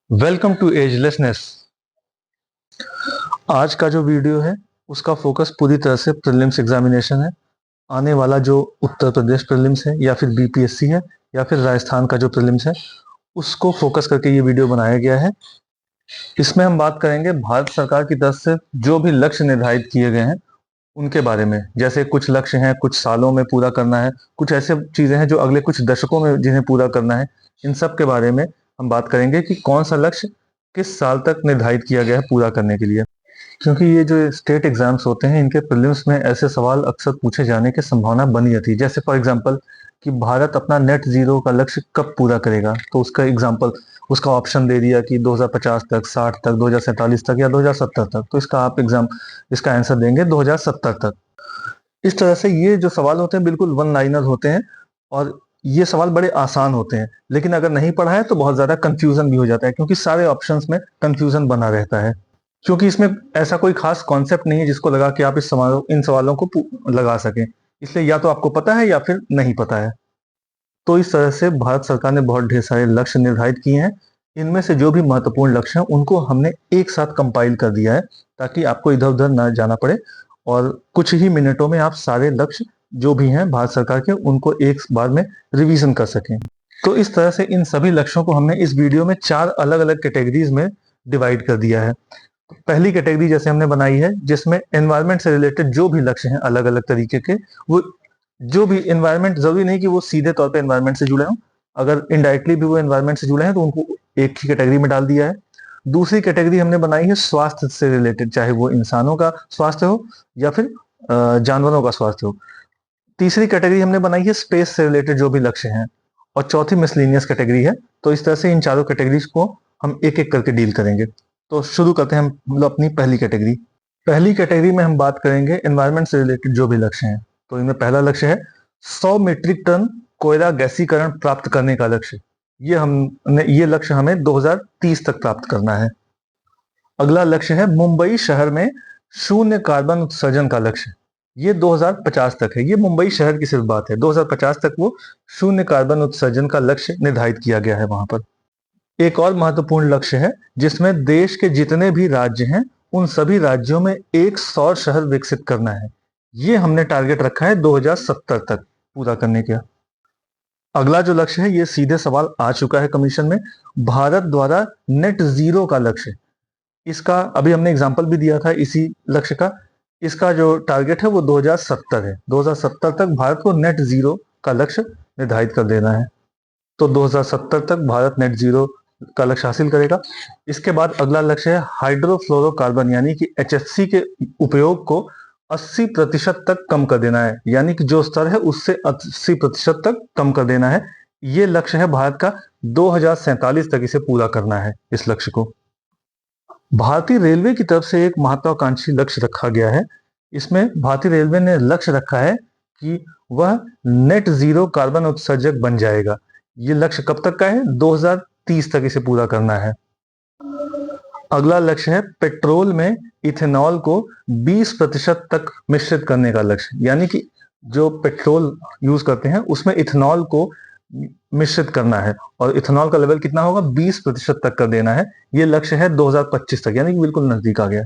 Welcome to एजलेसनेस। आज का जो वीडियो है उसका फोकस पूरी तरह से प्रीलिम्स एग्जामिनेशन है। आने वाला जो उत्तर प्रदेश प्रीलिम्स है या फिर बीपीएससी है या फिर राजस्थान का जो प्रीलिम्स है उसको फोकस करके ये वीडियो बनाया गया है। इसमें हम बात करेंगे भारत सरकार की तरफ से जो भी लक्ष्य निर्धारित किए गए हैं उनके बारे में। जैसे कुछ लक्ष्य हैं कुछ सालों में पूरा करना है, कुछ ऐसे चीजें हैं जो अगले कुछ दशकों में जिन्हें पूरा करना है। इन सब के बारे में हम बात करेंगे कि कौन सा लक्ष्य किस साल तक निर्धारित किया गया है पूरा करने के लिए। क्योंकि ये जो स्टेट एग्जाम्स होते हैं इनके प्रीलिम्स में ऐसे सवाल अक्सर पूछे जाने की संभावना बनी रहती है। जैसे फॉर एग्जांपल कि भारत अपना नेट जीरो का लक्ष्य कब पूरा करेगा, तो उसका एग्जांपल उसका ऑप्शन दे दिया कि 2050 तक, 60 तक, 2047 तक या 2070 तक। तो इसका आंसर देंगे 2070 तक। इस तरह से ये जो सवाल होते हैं बिल्कुल वन लाइनर होते हैं और ये सवाल बड़े आसान होते हैं, लेकिन अगर नहीं पढ़ा है तो बहुत ज्यादा कंफ्यूजन भी हो जाता है क्योंकि सारे ऑप्शंस में कंफ्यूजन बना रहता है। क्योंकि इसमें ऐसा कोई खास कॉन्सेप्ट नहीं है जिसको लगा कि आप इन सवालों को लगा सकें। इसलिए या तो आपको पता है या फिर नहीं पता है। तो इस तरह से भारत सरकार ने बहुत ढेर सारे लक्ष्य निर्धारित किए हैं। इनमें से जो भी महत्वपूर्ण लक्ष्य हैं उनको हमने एक साथ कंपाइल कर दिया है ताकि आपको इधर उधर ना जाना पड़े और कुछ ही मिनटों में आप सारे लक्ष्य जो भी हैं भारत सरकार के उनको एक बार में रिवीजन कर सकें। तो इस तरह से इन सभी लक्ष्यों को हमने इस वीडियो में 4 अलग अलग कैटेगरीज में डिवाइड कर दिया है। पहली कैटेगरी जैसे हमने बनाई है जिसमें एनवायरनमेंट से रिलेटेड जो भी लक्ष्य हैं अलग अलग तरीके के, वो जो भी एनवायरनमेंट, जरूरी नहीं कि वो सीधे तौर पे एनवायरनमेंट से जुड़े हों, अगर इनडायरेक्टली भी वो एनवायरनमेंट से जुड़े हैं तो उनको एक ही कैटेगरी में डाल दिया है। दूसरी कैटेगरी हमने बनाई है स्वास्थ्य से रिलेटेड, चाहे वो इंसानों का स्वास्थ्य हो या फिर जानवरों का स्वास्थ्य हो। तीसरी कैटेगरी हमने बनाई है स्पेस से रिलेटेड जो भी लक्ष्य हैं, और चौथी मिसलेनियस कैटेगरी है। तो इस तरह से इन चारों कैटेगरीज को हम एक एक करके डील करेंगे। तो शुरू करते हैं हम लोग अपनी पहली कैटेगरी। पहली कैटेगरी में हम बात करेंगे एनवायरनमेंट से रिलेटेड जो भी लक्ष्य हैं। तो इनमें पहला लक्ष्य है 100 मीट्रिक टन कोयला गैसीकरण प्राप्त करने का लक्ष्य। ये लक्ष्य हमें 2030 तक प्राप्त करना है। अगला लक्ष्य है मुंबई शहर में शून्य कार्बन उत्सर्जन का लक्ष्य। ये 2050 तक है। ये मुंबई शहर की सिर्फ बात है। 2050 तक वो शून्य कार्बन उत्सर्जन का लक्ष्य निर्धारित किया गया है वहां पर। एक और महत्वपूर्ण लक्ष्य है जिसमें देश के जितने भी राज्य हैं उन सभी राज्यों में एक सौर शहर विकसित करना है। ये हमने टारगेट रखा है 2070 तक पूरा करने का। अगला जो लक्ष्य है ये सीधे सवाल आ चुका है कमीशन में, भारत द्वारा नेट जीरो का लक्ष्य। इसका अभी हमने एग्जाम्पल भी दिया था इसी लक्ष्य का। इसका जो टारगेट है वो 2070 है। 2070 तक भारत को नेट जीरो का लक्ष्य निर्धारित कर देना है। तो 2070 तक भारत नेट जीरो का लक्ष्य हासिल करेगा। इसके बाद अगला लक्ष्य है हाइड्रोफ्लोरोकार्बन यानी कि एचएफसी के उपयोग को 80% तक कम कर देना है, यानी कि जो स्तर है उससे 80% तक कम कर देना है। ये लक्ष्य है भारत का। 2047 तक इसे पूरा करना है इस लक्ष्य को। भारतीय रेलवे की तरफ से एक महत्वाकांक्षी लक्ष्य रखा गया है। इसमें भारतीय रेलवे ने लक्ष्य रखा है कि वह नेट जीरो कार्बन उत्सर्जक बन जाएगा। ये लक्ष्य कब तक का है? 2030 तक इसे पूरा करना है। अगला लक्ष्य है पेट्रोल में इथेनॉल को 20% तक मिश्रित करने का लक्ष्य, यानी कि जो पेट्रोल यूज करते हैं उसमें इथेनॉल को मिश्रित करना है और इथेनॉल का लेवल कितना होगा? 20% तक कर देना है। ये लक्ष्य है 2025 तक, यानी कि बिल्कुल नजदीक आ गया।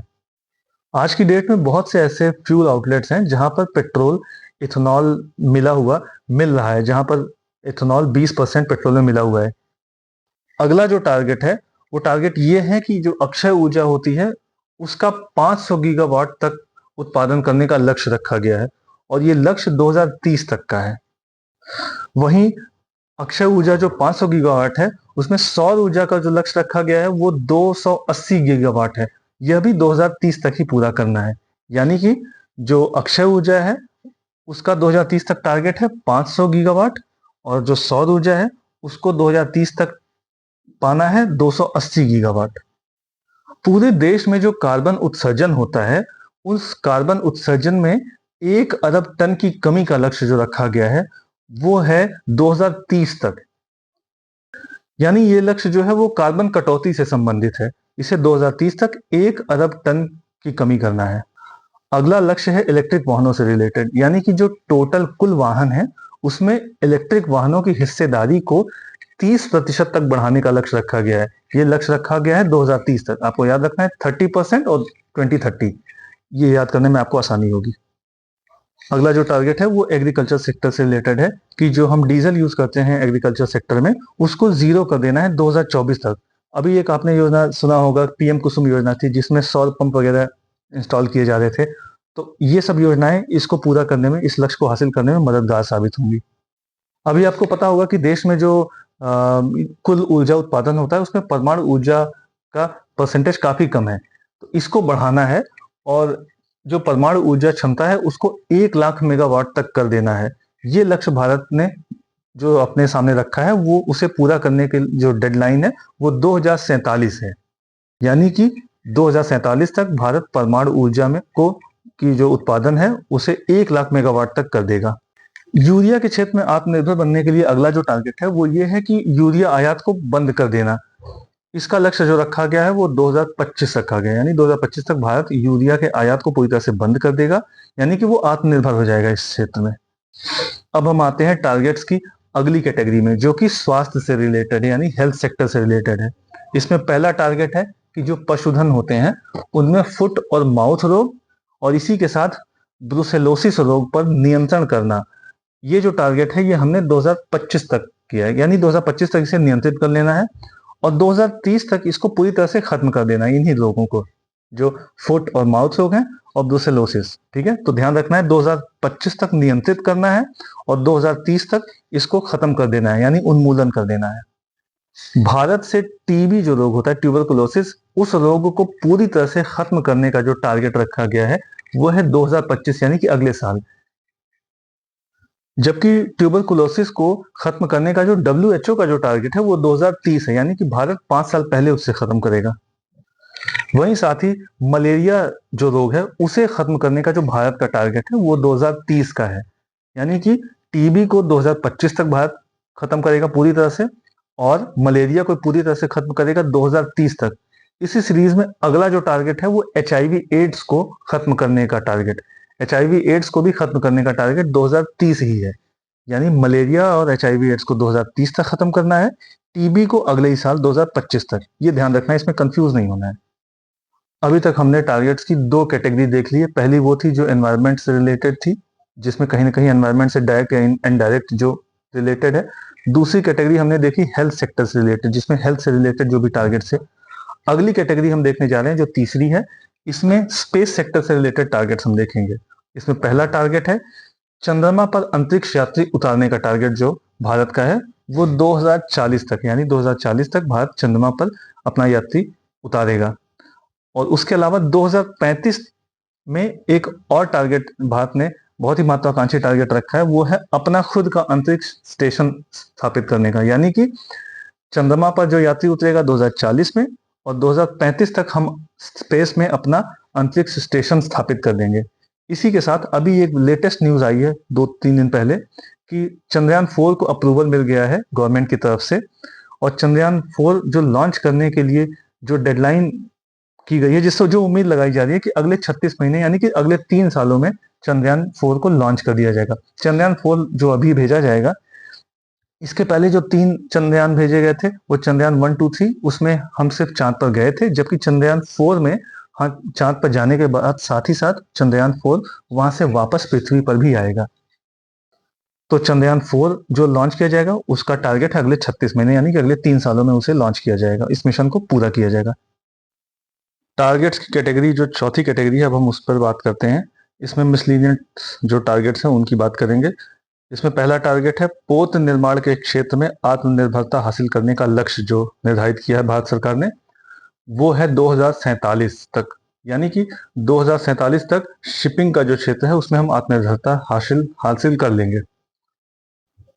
आज की डेट में बहुत से ऐसे फ्यूल आउटलेट्स हैं जहां पर पेट्रोल इथेनॉल मिल रहा है, जहां पर इथेनॉल 20% पेट्रोल में मिला हुआ है। अगला जो टारगेट है वो टारगेट ये है कि जो अक्षय ऊर्जा होती है उसका 500 गीगावाट तक उत्पादन करने का लक्ष्य रखा गया है और ये लक्ष्य 2030 तक का है। वहीं अक्षय ऊर्जा जो 500 गीगावाट है उसमें सौर ऊर्जा का जो लक्ष्य रखा गया है वो 280 गीगावाट है। यह भी 2030 तक ही पूरा करना है, यानी कि जो अक्षय ऊर्जा है उसका 2030 तक टारगेट है 500 गीगावाट और जो सौर ऊर्जा है उसको 2030 तक पाना है 280 गीगावाट। पूरे देश में जो कार्बन उत्सर्जन होता है उस कार्बन उत्सर्जन में 1 अरब टन की कमी का लक्ष्य जो रखा गया है वो है 2030 तक। यानी ये लक्ष्य जो है वो कार्बन कटौती से संबंधित है। इसे 2030 तक 1 अरब टन की कमी करना है। अगला लक्ष्य है इलेक्ट्रिक वाहनों से रिलेटेड, यानी कि जो टोटल कुल वाहन है उसमें इलेक्ट्रिक वाहनों की हिस्सेदारी को 30% तक बढ़ाने का लक्ष्य रखा गया है। ये लक्ष्य रखा गया है 2030 तक। आपको याद रखना है 30% और 2030, ये याद करने में आपको आसानी होगी। अगला जो टारगेट है वो एग्रीकल्चर सेक्टर से रिलेटेड है कि जो हम डीजल यूज करते हैं एग्रीकल्चर सेक्टर में, उसको जीरो कर देना है 2024 तक। अभी एक आपने योजना सुना होगा, पीएम कुसुम योजना थी, जिसमें सौर पंप वगैरह इंस्टॉल किए जा रहे थे। तो ये सब योजनाएं इसको पूरा करने में, इस लक्ष्य को हासिल करने में मददगार साबित होंगी। अभी आपको पता होगा कि देश में जो कुल ऊर्जा उत्पादन होता है उसमें परमाणु ऊर्जा का परसेंटेज काफी कम है। तो इसको बढ़ाना है और जो परमाणु ऊर्जा क्षमता है उसको 1 लाख मेगावाट तक कर देना है। ये लक्ष्य भारत ने जो अपने सामने रखा है, वो उसे पूरा करने के जो डेडलाइन है वो 2047 है। यानी कि 2047 तक भारत परमाणु ऊर्जा में को की जो उत्पादन है उसे 1 लाख मेगावाट तक कर देगा। यूरिया के क्षेत्र में आत्मनिर्भर बनने के लिए अगला जो टारगेट है वो ये है कि यूरिया आयात को बंद कर देना। इसका लक्ष्य जो रखा गया है वो 2025 रखा गया है। यानी 2025 तक भारत यूरिया के आयात को पूरी तरह से बंद कर देगा, यानी कि वो आत्मनिर्भर हो जाएगा इस क्षेत्र में। अब हम आते हैं टारगेट्स की अगली कैटेगरी में, जो कि स्वास्थ्य से रिलेटेड है, यानी हेल्थ सेक्टर से रिलेटेड है। इसमें पहला टारगेट है कि जो पशुधन होते हैं उनमें फुट और माउथ रोग और इसी के साथ ब्रुसेलोसिस रोग पर नियंत्रण करना। ये जो टारगेट है ये हमने 2025 तक किया है, यानी 2025 तक इसे नियंत्रित कर लेना है और 2030 तक इसको पूरी तरह से खत्म कर देना है, इन्हीं रोगों को, जो फुट और माउथ रोग हैं और ब्रुसेलोसिस। ठीक है, तो ध्यान रखना है 2025 तक नियंत्रित करना है और 2030 तक इसको खत्म कर देना है, यानी उन्मूलन कर देना है। भारत से टीबी जो रोग होता है, ट्यूबरकुलोसिस, उस रोग को पूरी तरह से खत्म करने का जो टारगेट रखा गया है वो है 2025, यानी कि अगले साल। जबकि ट्यूबरकुलोसिस को खत्म करने का जो WHO का जो टारगेट है वो 2030 है, यानी कि भारत 5 साल पहले उससे खत्म करेगा। वहीं साथ ही मलेरिया जो रोग है उसे खत्म करने का जो भारत का टारगेट है वो 2030 का है, यानी कि टीबी को 2025 तक भारत खत्म करेगा पूरी तरह से और मलेरिया को पूरी तरह से खत्म करेगा 2030 तक। इसी सीरीज में अगला जो टारगेट है वो HIV एड्स को खत्म करने का टारगेट। HIV एड्स को भी खत्म करने का टारगेट 2030 ही है, यानी मलेरिया और HIV एड्स को 2030 तक खत्म करना है, टीबी को अगले ही साल 2025 तक। ये ध्यान रखना है, इसमें कंफ्यूज नहीं होना है। अभी तक हमने टारगेट्स की 2 कैटेगरी देख ली है। पहली वो थी जो एनवायरनमेंट से रिलेटेड थी, जिसमें कहीं ना कहीं एनवायरनमेंट से डायरेक्ट या इनडायरेक्ट जो रिलेटेड है। दूसरी कैटेगरी हमने देखी हेल्थ सेक्टर से रिलेटेड, जिसमें हेल्थ से रिलेटेड जो भी टारगेट्स है। अगली कैटेगरी हम देखने जा रहे हैं जो तीसरी है, इसमें स्पेस सेक्टर से रिलेटेड टारगेट्स हम देखेंगे। इसमें पहला टारगेट है चंद्रमा पर अंतरिक्ष यात्री उतारने का टारगेट जो भारत का है वो 2040 तक, यानी 2040 तक भारत चंद्रमा पर अपना यात्री उतारेगा। और उसके अलावा 2035 में एक और टारगेट भारत ने बहुत ही महत्वाकांक्षी टारगेट रखा है, वो है अपना खुद का अंतरिक्ष स्टेशन स्थापित करने का। यानी कि चंद्रमा पर जो यात्री उतरेगा 2040 में और 2035 तक हम स्पेस में अपना अंतरिक्ष स्टेशन स्थापित कर देंगे। इसी के साथ अभी एक लेटेस्ट न्यूज आई है 2-3 दिन पहले कि चंद्रयान 4 को अप्रूवल मिल गया है गवर्नमेंट की तरफ से और चंद्रयान 4 जो लॉन्च करने के लिए जो डेडलाइन की गई है, जिससे जो उम्मीद लगाई जा रही है कि अगले 36 महीने यानी कि अगले 3 सालों में चंद्रयान 4 को लॉन्च कर दिया जाएगा। चंद्रयान 4 जो अभी भेजा जाएगा, इसके पहले जो 3 चंद्रयान भेजे गए थे वो चंद्रयान 1, 2, 3, उसमें हम सिर्फ चांद पर गए थे, जबकि चंद्रयान 4 में हाँ चांद पर जाने के बाद साथ ही साथ चंद्रयान 4 वहां से वापस पृथ्वी पर भी आएगा। तो चंद्रयान 4 जो लॉन्च किया जाएगा उसका टारगेट है अगले 36 महीने, यानी कि अगले 3 सालों में उसे लॉन्च किया जाएगा, इस मिशन को पूरा किया जाएगा। टारगेट्स की कैटेगरी जो चौथी कैटेगरी है, अब हम उस पर बात करते हैं। इसमें मिसलीनियस जो टारगेट्स हैं उनकी बात करेंगे। इसमें पहला टारगेट है पोत निर्माण के क्षेत्र में आत्मनिर्भरता हासिल करने का लक्ष्य जो निर्धारित किया है भारत सरकार ने, वो है 2047 तक, यानी कि 2047 तक शिपिंग का जो क्षेत्र है उसमें हम आत्मनिर्भरता हासिल कर लेंगे।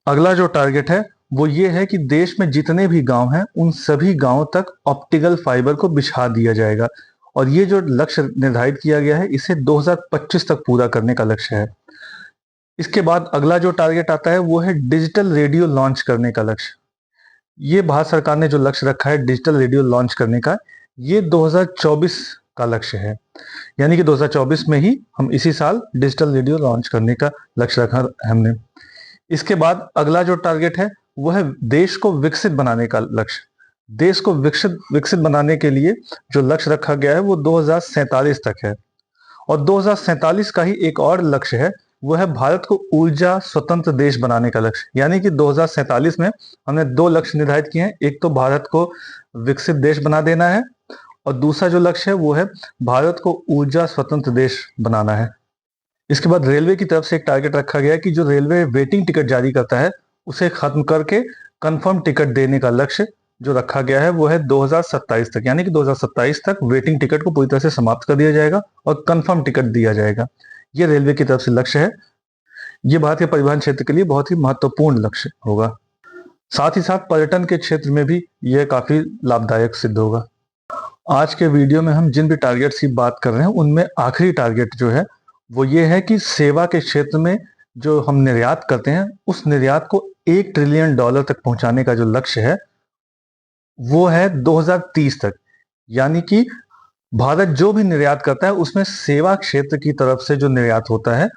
अगला जो टारगेट है वो ये है कि देश में जितने भी गांव हैं उन सभी गांवों तक ऑप्टिकल फाइबर को बिछा दिया जाएगा और ये जो लक्ष्य निर्धारित किया गया है इसे 2025 तक पूरा करने का लक्ष्य है। इसके बाद अगला जो टारगेट आता है वो है डिजिटल रेडियो लॉन्च करने का लक्ष्य। ये भारत सरकार ने जो लक्ष्य रखा है डिजिटल रेडियो लॉन्च करने का, ये 2024 का लक्ष्य है, यानी कि 2024 में ही हम इसी साल डिजिटल रेडियो लॉन्च करने का लक्ष्य रखा हमने। इसके बाद अगला जो टारगेट है वो है देश को विकसित बनाने का लक्ष्य। देश को विकसित विकसित बनाने के लिए जो लक्ष्य रखा गया है वो 2047 तक है। और 2047 का ही एक और लक्ष्य है, वो है भारत को ऊर्जा स्वतंत्र देश बनाने का लक्ष्य। यानी कि 2047 में हमने दो लक्ष्य निर्धारित किए हैं। एक तो भारत को विकसित देश बना देना है, और दूसरा जो लक्ष्य है वो है भारत को ऊर्जा स्वतंत्र देश बनाना है। इसके बाद रेलवे की तरफ से एक टारगेट रखा गया है कि जो रेलवे वेटिंग टिकट जारी करता है उसे खत्म करके कंफर्म टिकट देने का लक्ष्य जो रखा गया है वो है 2027 तक। यानी कि 2027 तक वेटिंग टिकट को पूरी तरह से समाप्त कर दिया जाएगा और कंफर्म टिकट दिया जाएगा। ये रेलवे की तरफ से लक्ष्य है। ये भारतीय परिवहन क्षेत्र के लिए बहुत ही महत्वपूर्ण लक्ष्य होगा। साथ ही साथ पर्यटन के क्षेत्र में भी यह काफी लाभदायक सिद्ध होगा। आज के वीडियो में हम जिन भी टारगेट्स की बात कर रहे हैं उनमें आखिरी टारगेट जो है वो ये है कि सेवा के क्षेत्र में जो हम निर्यात करते हैं उस निर्यात को $1 ट्रिलियन तक पहुंचाने का जो लक्ष्य है वो है 2030 तक। यानी कि भारत जो भी निर्यात करता है उसमें सेवा क्षेत्र की तरफ से जो निर्यात होता है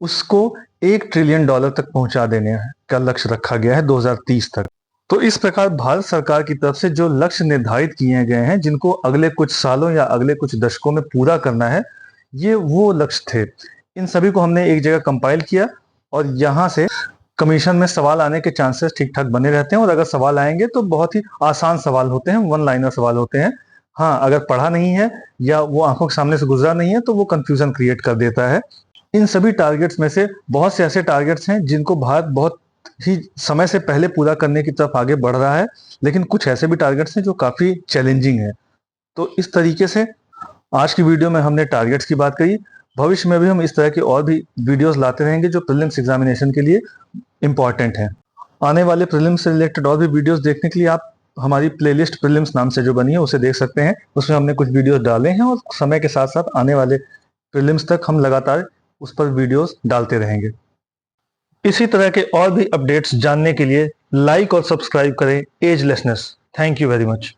उसको $1 ट्रिलियन तक पहुंचा देने का लक्ष्य रखा गया है 2030 तक। तो इस प्रकार भारत सरकार की तरफ से जो लक्ष्य निर्धारित किए गए हैं जिनको अगले कुछ सालों या अगले कुछ दशकों में पूरा करना है, ये वो लक्ष्य थे। इन सभी को हमने एक जगह कंपाइल किया और यहाँ से कमीशन में सवाल आने के चांसेस ठीक ठाक बने रहते हैं। और अगर सवाल आएंगे तो बहुत ही आसान सवाल होते हैं, वन लाइनर सवाल होते हैं। हाँ, अगर पढ़ा नहीं है या वो आंखों के सामने से गुजरा नहीं है तो वो कंफ्यूजन क्रिएट कर देता है। इन सभी टारगेट्स में से बहुत से ऐसे टारगेट्स हैं जिनको भारत बहुत ही समय से पहले पूरा करने की तरफ आगे बढ़ रहा है, लेकिन कुछ ऐसे भी टारगेट्स हैं जो काफी चैलेंजिंग है। तो इस तरीके से आज की वीडियो में हमने टारगेट्स की बात करी। भविष्य में भी हम इस तरह की और भी वीडियोस लाते रहेंगे जो प्रीलिम्स एग्जामिनेशन के लिए इंपॉर्टेंट हैं। आने वाले प्रीलिम्स से रिलेटेड और भी वीडियोस देखने के लिए आप हमारी प्लेलिस्ट प्रीलिम्स नाम से जो बनी है उसे देख सकते हैं। उसमें हमने कुछ वीडियोस डाले हैं और समय के साथ साथ आने वाले प्रीलिम्स तक हम लगातार उस पर वीडियोस डालते रहेंगे। इसी तरह के और भी अपडेट्स जानने के लिए लाइक और सब्सक्राइब करें agelessness. Thank you very much.